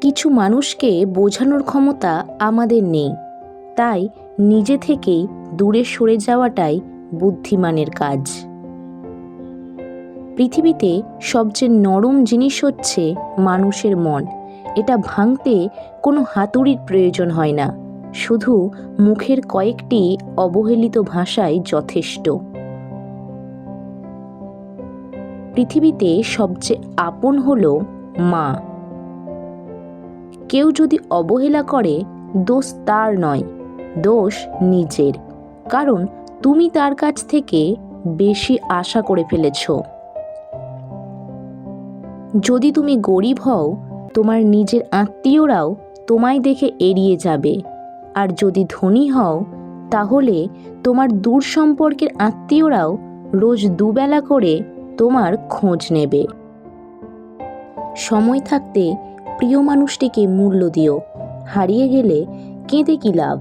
কিছু মানুষকে বোঝানোর ক্ষমতা আমাদের নেই, তাই নিজে থেকেই দূরে সরে যাওয়াটাই বুদ্ধিমানের কাজ। পৃথিবীতে সবচেয়ে নরম জিনিস হচ্ছে মানুষের মন। এটা ভাঙতে কোনো হাতুড়ির প্রয়োজন হয় না, শুধু মুখের কয়েকটি অবহেলিত ভাষাই যথেষ্ট। পৃথিবীতে সবচেয়ে আপন হলো মা। কেউ যদি অবহেলা করে, দোষ তার নয়, দোষ নিজের, কারণ তুমি তার কাছ থেকে বেশি আশা করে ফেলেছ। যদি তুমি গরিব হও, তোমার নিজের আত্মীয়রাও তোমায় দেখে এড়িয়ে যাবে, আর যদি ধনী হও, তাহলে তোমার দূর সম্পর্কের আত্মীয়রাও রোজ দুবেলা করে তোমার খোঁজ নেবে। সময় থাকতে প্রিয় মানুষটিকে মূল্য দিও, হারিয়ে গেলে কেঁদে কি লাভ।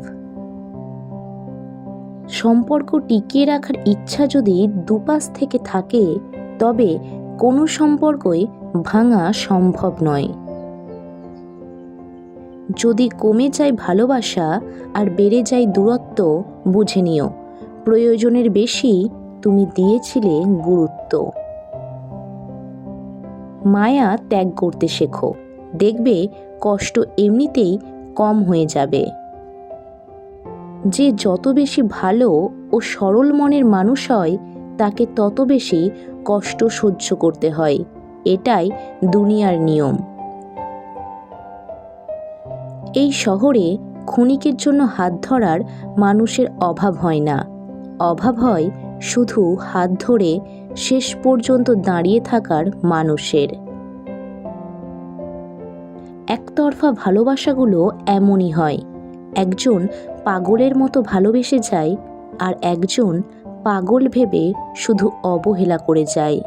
সম্পর্ক টিকিয়ে রাখার ইচ্ছা যদি দুপাশ থেকে থাকে, তবে কোনো সম্পর্কই ভাঙা সম্ভব নয়। যদি কমে যায় ভালোবাসা আর বেড়ে যায় দূরত্ব, বুঝে নিও প্রয়োজনের বেশি তুমি দিয়েছিলে গুরুত্ব। মায়া ত্যাগ করতে শেখো, দেখবে কষ্ট এমনিতেই কম হয়ে যাবে। যে যত বেশি ভালো ও সরল মনের মানুষ হয়, তাকে তত বেশি কষ্ট সহ্য করতে হয়। এটাই দুনিয়ার নিয়ম। এই শহরে ক্ষণিকের জন্য হাত ধরার মানুষের অভাব হয় না, অভাব হয় শুধু হাত ধরে শেষ পর্যন্ত দাঁড়িয়ে থাকার মানুষের। একতরফা ভালোবাসাগুলো এমনই হয়, একজন পাগলের মতো ভালোবেসে যায়, আর একজন পাগল ভেবে শুধু অবহেলা করে যায়।